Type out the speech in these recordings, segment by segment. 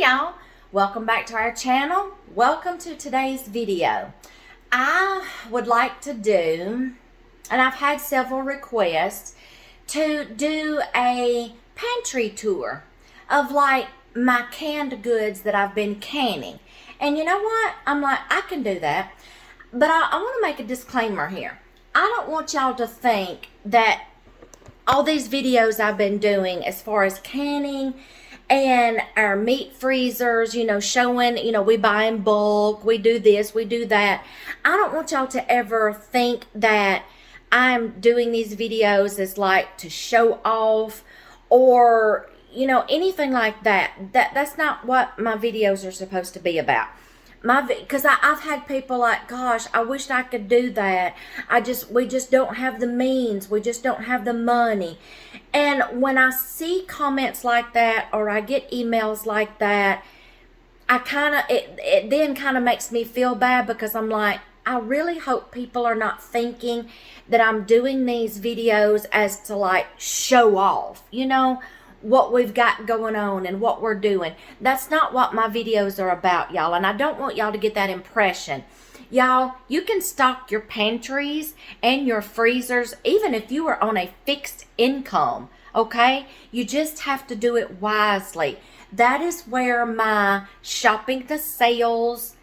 y'all, welcome back to our channel. Welcome to today's video. I would like to do, and I've had several requests, to do a pantry tour of like my canned goods that I've been canning. And you know what? I'm like, I can do that. But I want to make a disclaimer here. I don't want y'all to think that all these videos I've been doing as far as canning and our meat freezers, you know, showing, you know, we buy in bulk, we do this, we do that. I don't want y'all to ever think that I'm doing these videos as like to show off or, you know, anything like that. That's not what my videos are supposed to be about. Because I've had people like, gosh, I wish I could do that. We just don't have the means. We just don't have the money. And when I see comments like that, or I get emails like that, it then kind of makes me feel bad, because I'm like, I really hope people are not thinking that I'm doing these videos as to like show off, you know, what we've got going on and what we're doing. That's not what my videos are about, y'all, and I don't want y'all to get that impression. Y'all, you can stock your pantries and your freezers even if you are on a fixed income, okay? You just have to do it wisely. That is where my shopping the sales,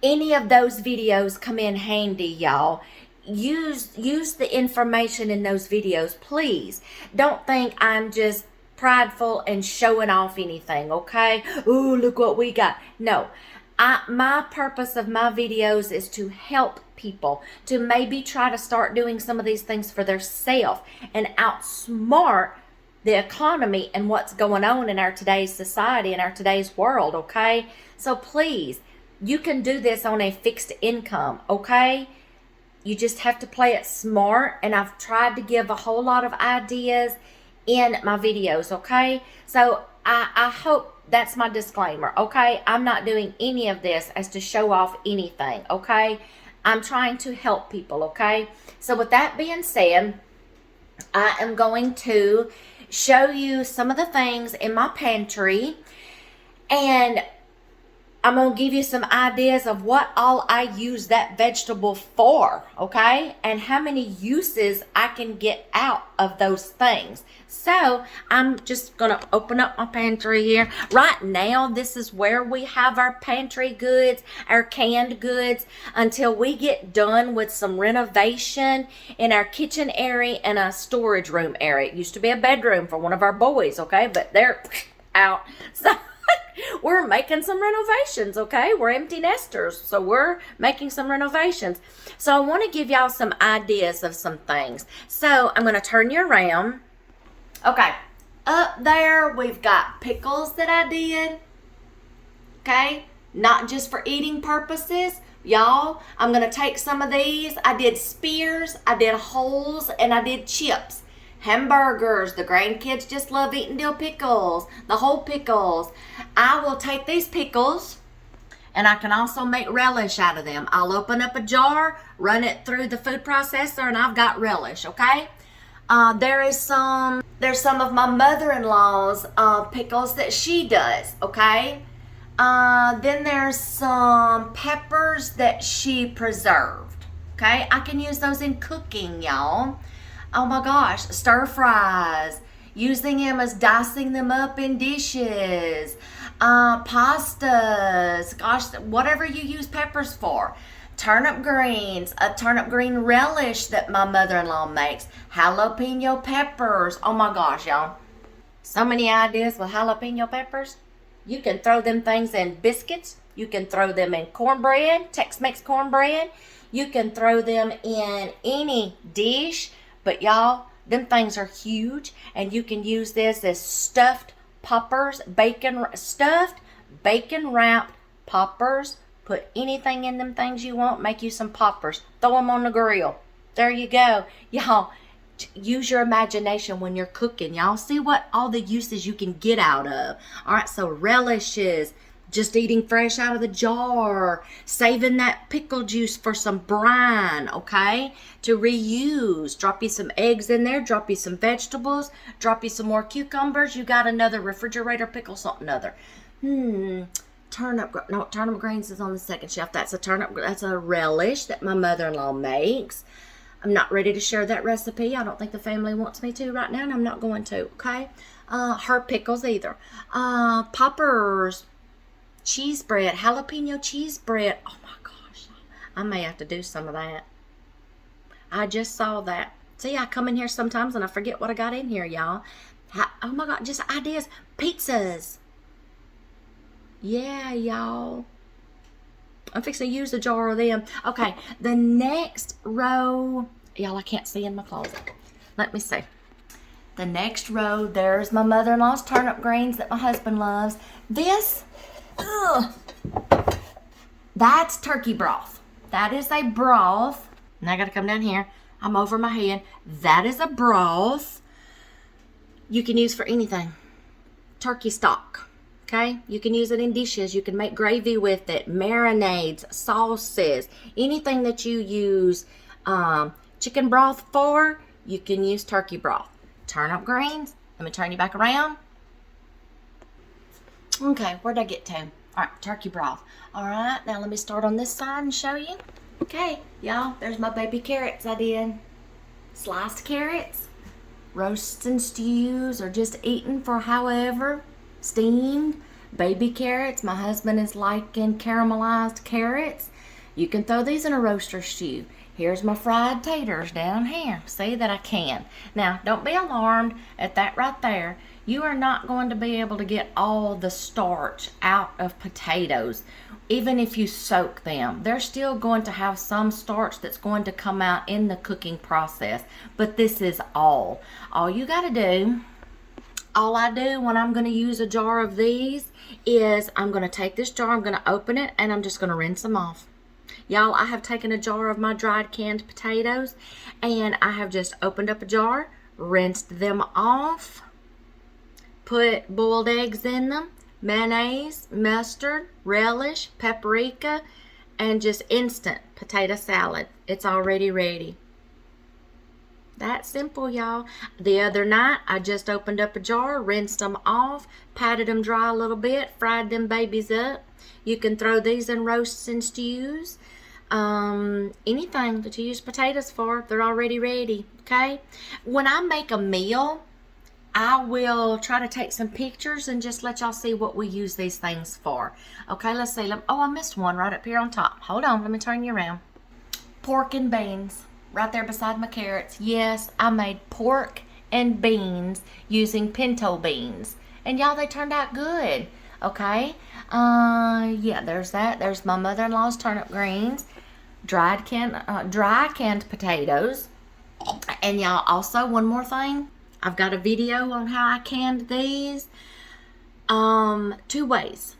any of those videos come in handy, y'all. Use the information in those videos, please. Don't think I'm just prideful and showing off anything, okay? Oh, look what we got. No, my purpose of my videos is to help people to maybe try to start doing some of these things for themselves and outsmart the economy and what's going on in our today's society and our today's world, okay? So please, you can do this on a fixed income, okay? You just have to play it smart, and I've tried to give a whole lot of ideas in my videos, okay? So I hope that's my disclaimer, okay? I'm not doing any of this as to show off anything, okay? I'm trying to help people, okay? So with that being said, I am going to show you some of the things in my pantry, and I'm going to give you some ideas of what all I use that vegetable for, okay? And how many uses I can get out of those things. So, I'm just going to open up my pantry here. Right now, this is where we have our pantry goods, our canned goods, until we get done with some renovation in our kitchen area and a storage room area. It used to be a bedroom for one of our boys, okay? But they're out. So we're making some renovations, okay? We're empty nesters, so we're making some renovations. So I want to give y'all some ideas of some things. So I'm going to turn you around. Okay, up there we've got pickles that I did, okay? Not just for eating purposes. Y'all, I'm going to take some of these. I did spears, I did holes, and I did chips. Hamburgers, the grandkids just love eating dill pickles, the whole pickles. I will take these pickles, and I can also make relish out of them. I'll open up a jar, run it through the food processor, and I've got relish, okay? There's some of my mother-in-law's pickles that she does, okay? Then there's some peppers that she preserved, okay? I can use those in cooking, y'all. Oh my gosh, stir fries, using them as dicing them up in dishes, pastas, gosh, whatever you use peppers for. Turnip greens, a turnip green relish that my mother-in-law makes, jalapeno peppers. Oh my gosh, y'all. So many ideas with jalapeno peppers. You can throw them things in biscuits. You can throw them in cornbread, Tex-Mex cornbread. You can throw them in any dish. But y'all, them things are huge, and you can use this as stuffed poppers, stuffed bacon wrapped poppers. Put anything in them things you want, make you some poppers. Throw them on the grill. There you go. Y'all, use your imagination when you're cooking. Y'all see what all the uses you can get out of. All right, so relishes, just eating fresh out of the jar, saving that pickle juice for some brine, okay, to reuse. Drop you some eggs in there, drop you some vegetables, drop you some more cucumbers. You got another refrigerator pickle, something other. Turnip greens is on the second shelf. That's a relish that my mother-in-law makes. I'm not ready to share that recipe. I don't think the family wants me to right now, and I'm not going to, okay? Herb pickles either. Poppers, cheese bread, jalapeno cheese bread. Oh my gosh, I may have to do some of that. I just saw that. See, I come in here sometimes and I forget what I got in here, y'all. Oh my God, just ideas. Pizzas. Yeah, y'all. I'm fixing to use a jar of them. Okay, the next row, y'all, I can't see in my closet. Let me see. The next row, there's my mother-in-law's turnip greens that my husband loves. This, that's turkey broth. That is a broth. Now I gotta come down here. I'm over my head. That is a broth you can use for anything. Turkey stock. Okay, you can use it in dishes. You can make gravy with it, marinades, sauces, anything that you use chicken broth for, you can use turkey broth. Turnip greens, let me turn you back around. Okay, where'd I get to? All right, turkey broth. All right, now let me start on this side and show you. Okay, y'all, there's my baby carrots I did. Sliced carrots, roasts and stews, or just eaten for however. Steamed baby carrots. My husband is liking caramelized carrots. You can throw these in a roaster stew. Here's my fried taters down here. See that I can. Now, don't be alarmed at that right there. You are not going to be able to get all the starch out of potatoes, even if you soak them. They're still going to have some starch that's going to come out in the cooking process, but this is all. All you got to do, all I do when I'm going to use a jar of these is I'm going to take this jar, I'm going to open it, and I'm just going to rinse them off. Y'all, I have taken a jar of my dried canned potatoes, and I have just opened up a jar, rinsed them off, put boiled eggs in them, mayonnaise, mustard, relish, paprika, and just instant potato salad. It's already ready. That simple, y'all. The other night, I just opened up a jar, rinsed them off, patted them dry a little bit, fried them babies up. You can throw these in roasts and stews. Anything that you use potatoes for, they're already ready, okay? When I make a meal, I will try to take some pictures and just let y'all see what we use these things for. Okay, let's see. Oh, I missed one right up here on top. Hold on, let me turn you around. Pork and beans. Right there beside my carrots. Yes, I made pork and beans using pinto beans. And y'all, they turned out good. Okay. Yeah, there's that. There's my mother-in-law's turnip greens. Dry canned potatoes. And y'all, also one more thing. I've got a video on how I canned these. 2 ways.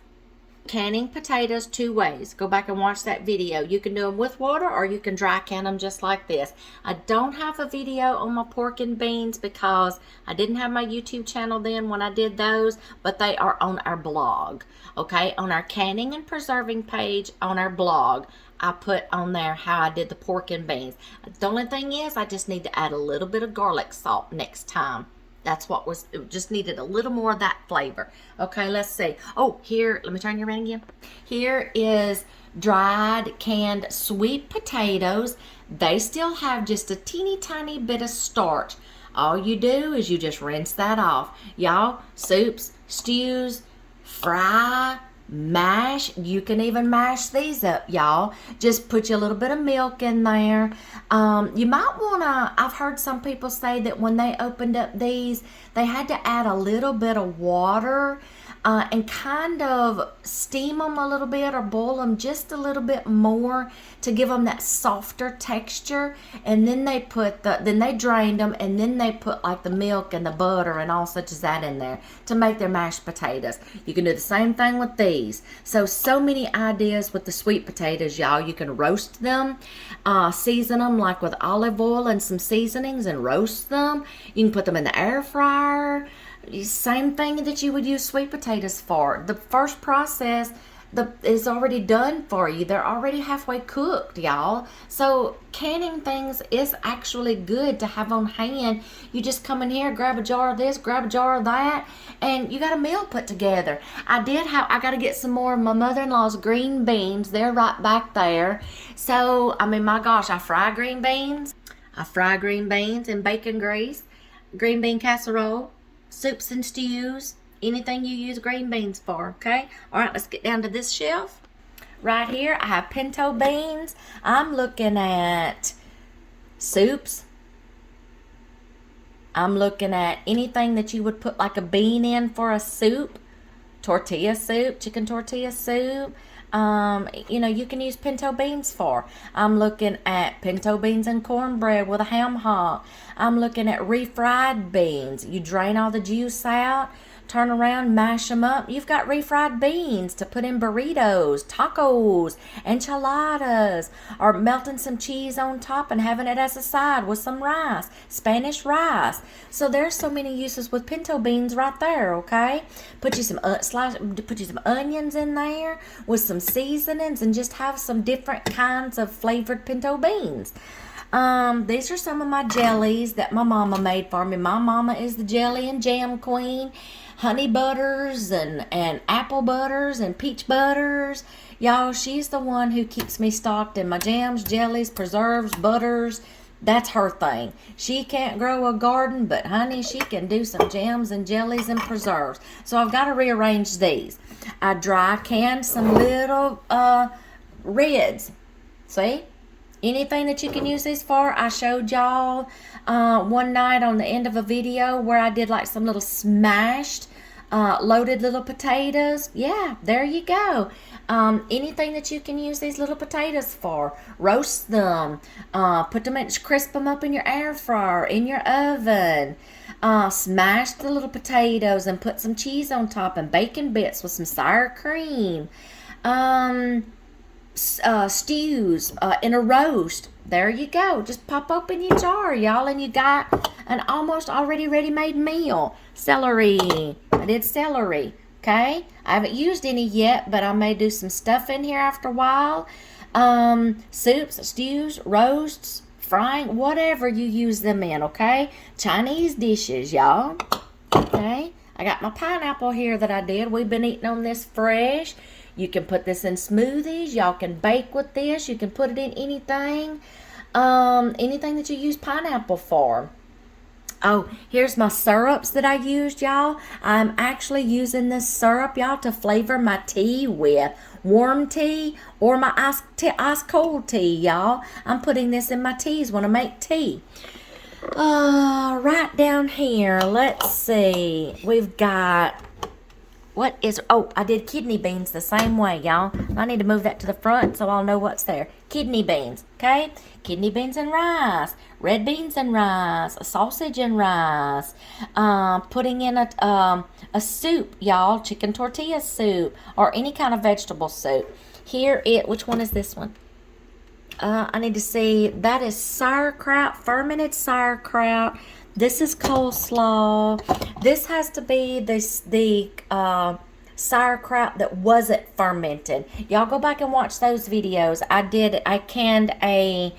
Canning potatoes 2 ways. Go back and watch that video. You can do them with water or you can dry can them just like this. I don't have a video on my pork and beans because I didn't have my YouTube channel then when I did those, but they are on our blog. Okay, on our canning and preserving page on our blog, I put on there how I did the pork and beans. The only thing is I just need to add a little bit of garlic salt next time. That's what it just needed a little more of that flavor. Okay, let's see. Oh, here, let me turn you around again. Here is dried canned sweet potatoes. They still have just a teeny tiny bit of starch. All you do is you just rinse that off. Y'all, soups, stews, fry, mash. You can even mash these up, y'all. Just put you a little bit of milk in there. You might want to, I've heard some people say that when they opened up these, they had to add a little bit of water and kind of steam them a little bit or boil them just a little bit more to give them that softer texture. And then they they drained them, and then they put like the milk and the butter and all such as that in there to make their mashed potatoes. You can do the same thing with these. So many ideas with the sweet potatoes, y'all. You can roast them, season them like with olive oil and some seasonings and roast them. You can put them in the air fryer. Same thing that you would use sweet potatoes for. The first process is already done for you. They're already halfway cooked, y'all. So canning things is actually good to have on hand. You just come in here, grab a jar of this, grab a jar of that, and you got a meal put together. I got to get some more of my mother-in-law's green beans. They're right back there. So, I mean, my gosh, I fry green beans. I fry green beans in bacon grease, green bean casserole, soups and stews, anything you use green beans for, okay? All right, let's get down to this shelf. Right here, I have pinto beans. I'm looking at soups. I'm looking at anything that you would put like a bean in for a soup. Tortilla soup, chicken tortilla soup. You can use pinto beans for. I'm looking at pinto beans and cornbread with a ham hock. I'm looking at refried beans. You drain all the juice out, turn around, mash them up. You've got refried beans to put in burritos, tacos, enchiladas, or melting some cheese on top and having it as a side with some rice, Spanish rice. So there's so many uses with pinto beans right there, okay? Put you some onions in there with some seasonings and just have some different kinds of flavored pinto beans. These are some of my jellies that my mama made for me. My mama is the jelly and jam queen. Honey butters and apple butters and peach butters. Y'all, she's the one who keeps me stocked in my jams, jellies, preserves, butters. That's her thing. She can't grow a garden, but honey, she can do some jams and jellies and preserves. So I've got to rearrange these. I dry canned some little reds. See? Anything that you can use these for. I showed y'all one night on the end of a video where I did like some little smashed loaded little potatoes. Yeah, there you go. Anything that you can use these little potatoes for. Roast them. Crisp them up in your air fryer, in your oven. Smash the little potatoes and put some cheese on top and bacon bits with some sour cream. Stews in a roast. There you go. Just pop open your jar, y'all, and you got an almost already ready-made meal. Celery. I did celery. Okay? I haven't used any yet, but I may do some stuff in here after a while. Soups, stews, roasts, frying, whatever you use them in, okay? Chinese dishes, y'all. Okay? I got my pineapple here that I did. We've been eating on this fresh. You can put this in smoothies. Y'all can bake with this. You can put it in anything. Anything that you use pineapple for. Oh, here's my syrups that I used, y'all. I'm actually using this syrup, y'all, to flavor my tea with. Warm tea or my ice cold tea, y'all. I'm putting this in my teas when I make tea. Right down here, let's see. We've got... I did kidney beans the same way, y'all. I need to move that to the front so I'll know what's there. Kidney beans, okay? Kidney beans and rice, red beans and rice, a sausage and rice. Putting in a soup, y'all, chicken tortilla soup, or any kind of vegetable soup. Which one is this one? I need to see. That is sauerkraut, fermented sauerkraut. This is coleslaw. This has to be the sauerkraut that wasn't fermented. Y'all go back and watch those videos. I canned a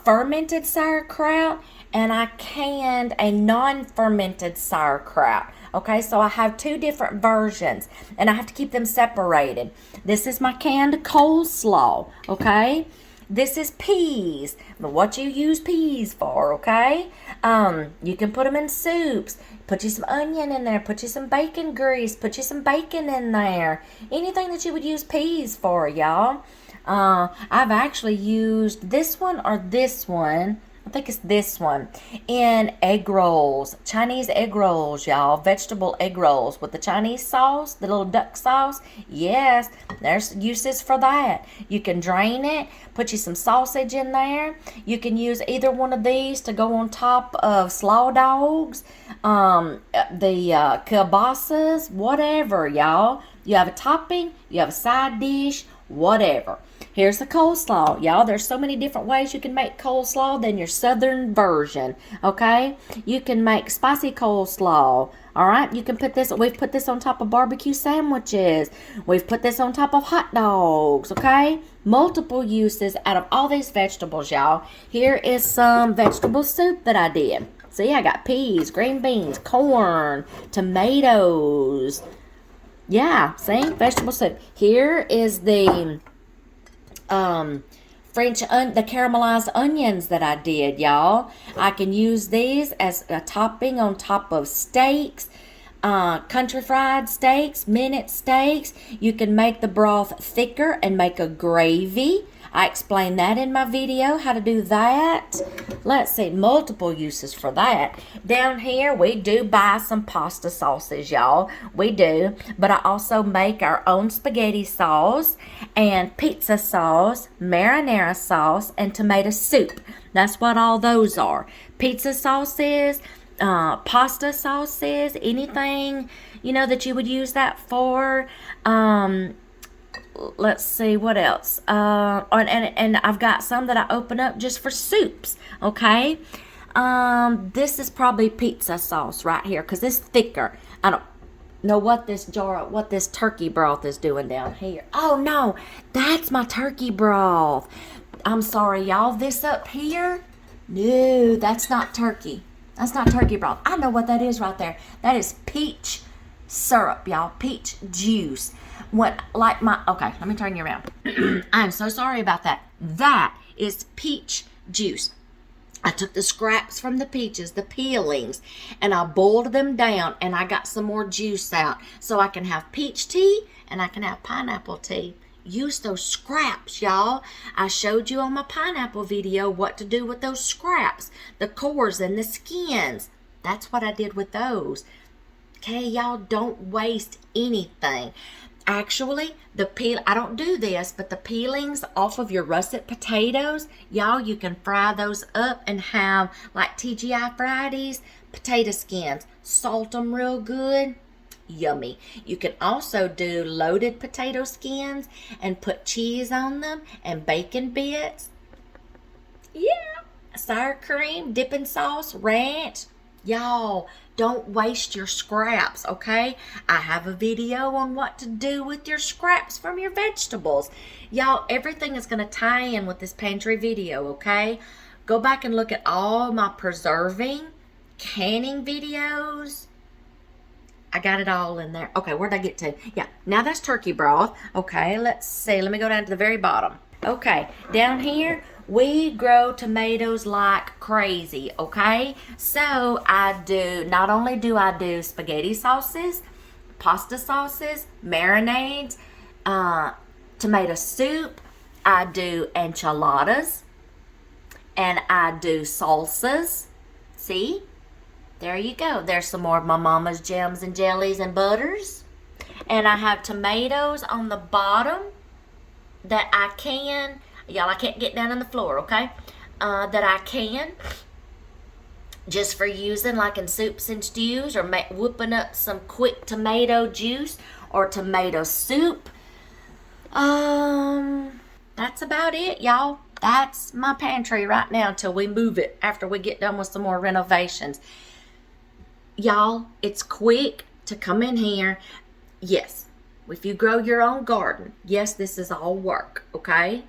fermented sauerkraut and I canned a non-fermented sauerkraut. Okay, so I have two different versions and I have to keep them separated. This is my canned coleslaw, okay? This is peas. What you use peas for, okay? You can put them in soups. Put you some onion in there. Put you some bacon grease. Put you some bacon in there. Anything that you would use peas for, y'all. I've actually used this one or this one. I think it's this one. In egg rolls. Chinese egg rolls, y'all. Vegetable egg rolls with the Chinese sauce, the little duck sauce. Yes, there's uses for that. You can drain it. Put you some sausage in there. You can use either one of these to go on top of slaw dogs, the kielbasa's, whatever, y'all. You have a topping, you have a side dish, whatever. Here's the coleslaw. Y'all, there's so many different ways you can make coleslaw than your southern version, okay? You can make spicy coleslaw, all right? You can put this, we've put this on top of barbecue sandwiches. We've put this on top of hot dogs, okay? Multiple uses out of all these vegetables, y'all. Here is some vegetable soup that I did. See, I got peas, green beans, corn, tomatoes. Yeah, see, vegetable soup. Here is the the caramelized onions that I did, y'all. I can use these as a topping on top of steaks, country fried steaks, minute steaks. You can make the broth thicker and make a gravy. I explained that in my video, how to do that. Let's see, multiple uses for that. Down here, we do buy some pasta sauces, y'all. We do. But I also make our own spaghetti sauce and pizza sauce, marinara sauce, and tomato soup. That's what all those are. Pizza sauces, pasta sauces, anything, you know, that you would use that for. Let's see what else. And I've got some that I open up just for soups. Okay. This is probably pizza sauce right here because it's thicker. I don't know what this turkey broth is doing down here. Oh no, that's my turkey broth. I'm sorry, y'all. This up here, no, that's not turkey. That's not turkey broth. I know what that is right there. That is peach syrup, y'all. Peach juice. Okay, let me turn you around. I'm so sorry about that. That is peach juice. I took the scraps from the peaches, the peelings, and I boiled them down, and I got some more juice out. So I can have peach tea, and I can have pineapple tea. Use those scraps, y'all. I showed you on my pineapple video what to do with those scraps. The cores and the skins. That's what I did with those. Okay, y'all, don't waste anything. Actually, I don't do this, but the peelings off of your russet potatoes, y'all, you can fry those up and have like TGI Fridays, potato skins. Salt them real good. Yummy. You can also do loaded potato skins and put cheese on them and bacon bits. Yeah. Sour cream, dipping sauce, ranch. Y'all, don't waste your scraps, okay? I have a video on what to do with your scraps from your vegetables. Y'all, everything is going to tie in with this pantry video, okay? Go back and look at all my preserving, canning videos. I got it all in there. Okay, where'd I get to? Yeah, now that's turkey broth. Okay, let's see. Let me go down to the very bottom. Okay, down here, we grow tomatoes like crazy, okay? So not only do I do spaghetti sauces, pasta sauces, marinades, tomato soup, I do enchiladas, and I do salsas. See? There you go. There's some more of my mama's jams and jellies and butters. And I have tomatoes on the bottom that I can, y'all, I can't get down on the floor, okay? That I can, just for using like in soups and stews, or whooping up some quick tomato juice or tomato soup. That's about it, y'all. That's my pantry right now until we move it after we get done with some more renovations. Y'all, it's quick to come in here. Yes, if you grow your own garden, yes, this is all work, okay?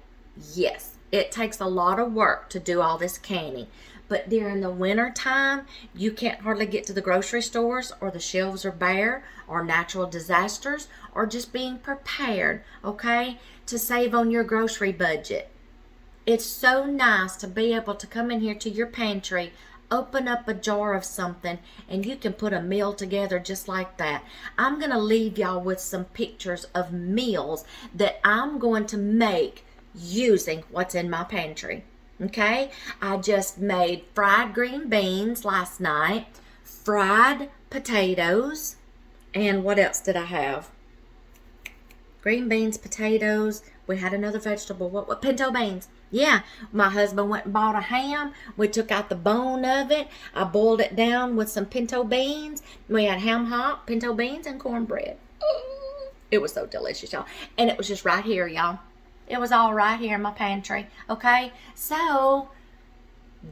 Yes, it takes a lot of work to do all this canning. But during the winter time, you can't hardly get to the grocery stores, or the shelves are bare, or natural disasters, or just being prepared, okay, to save on your grocery budget. It's so nice to be able to come in here to your pantry, open up a jar of something, and you can put a meal together just like that. I'm going to leave y'all with some pictures of meals that I'm going to make using what's in my pantry. Okay? I just made fried green beans last night, fried potatoes, and what else did I have? Green beans, potatoes. We had another vegetable. What? Pinto beans. Yeah, my husband went and bought a ham. We took out the bone of it. I boiled it down with some pinto beans. We had ham hock, pinto beans, and cornbread. Ooh, it was so delicious, y'all. And it was just right here, y'all. It was all right here in my pantry, okay? So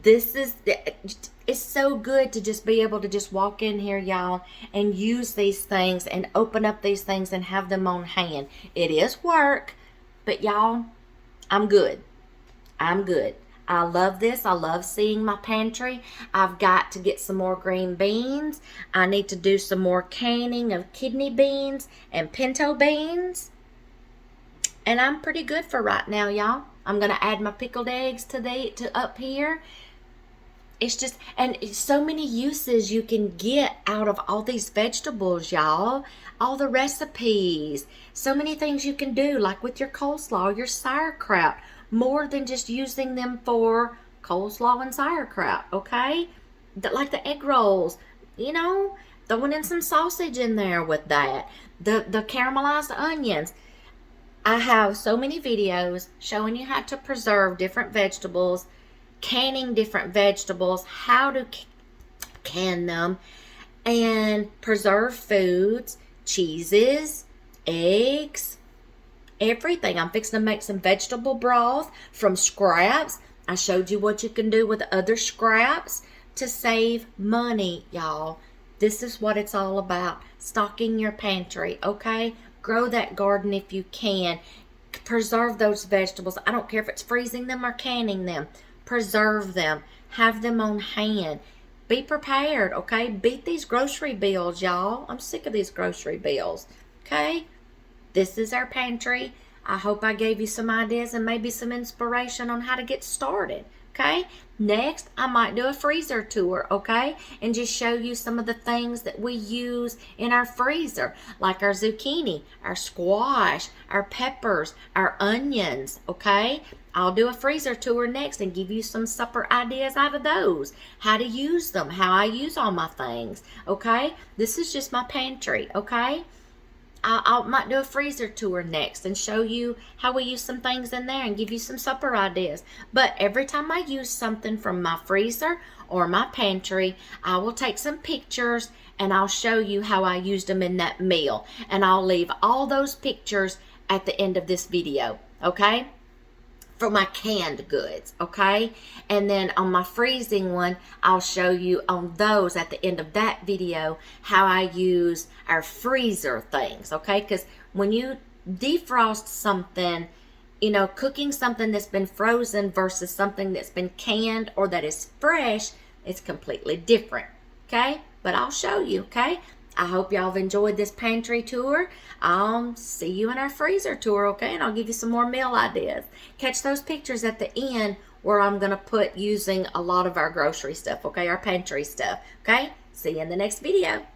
it's so good to just be able to just walk in here, y'all, and use these things and open up these things and have them on hand. It is work, but y'all, I'm good. I'm good. I love this. I love seeing my pantry. I've got to get some more green beans. I need to do some more canning of kidney beans and pinto beans. And I'm pretty good for right now, y'all. I'm going to add my pickled eggs to up here. It's just, and so many uses you can get out of all these vegetables, y'all. All the recipes. So many things you can do, like with your coleslaw, your sauerkraut. More than just using them for coleslaw and sauerkraut, okay? Like the egg rolls, you know, throwing in some sausage in there with that. The caramelized onions. I have so many videos showing you how to preserve different vegetables, canning different vegetables, how to can them, and preserve foods, cheeses, eggs, everything. I'm fixing to make some vegetable broth from scraps. I showed you what you can do with other scraps to save money, y'all. This is what it's all about. Stocking your pantry, okay? Grow that garden if you can. Preserve those vegetables. I don't care if it's freezing them or canning them. Preserve them. Have them on hand. Be prepared, okay? Beat these grocery bills, y'all. I'm sick of these grocery bills, okay? This is our pantry. I hope I gave you some ideas and maybe some inspiration on how to get started, okay? Next, I might do a freezer tour, okay? And just show you some of the things that we use in our freezer, like our zucchini, our squash, our peppers, our onions, okay? I'll do a freezer tour next and give you some supper ideas out of those. How to use them, how I use all my things, okay? This is just my pantry, okay? I might do a freezer tour next and show you how we use some things in there and give you some supper ideas. But every time I use something from my freezer or my pantry, I will take some pictures and I'll show you how I used them in that meal. And I'll leave all those pictures at the end of this video, okay? For my canned goods, okay? And then on my freezing one, I'll show you on those at the end of that video how I use our freezer things, okay? Because when you defrost something, you know, cooking something that's been frozen versus something that's been canned or that is fresh, it's completely different, okay? But I'll show you, okay? I hope y'all have enjoyed this pantry tour. I'll see you in our freezer tour, okay? And I'll give you some more meal ideas. Catch those pictures at the end where I'm going to put using a lot of our grocery stuff, okay? Our pantry stuff, okay? See you in the next video.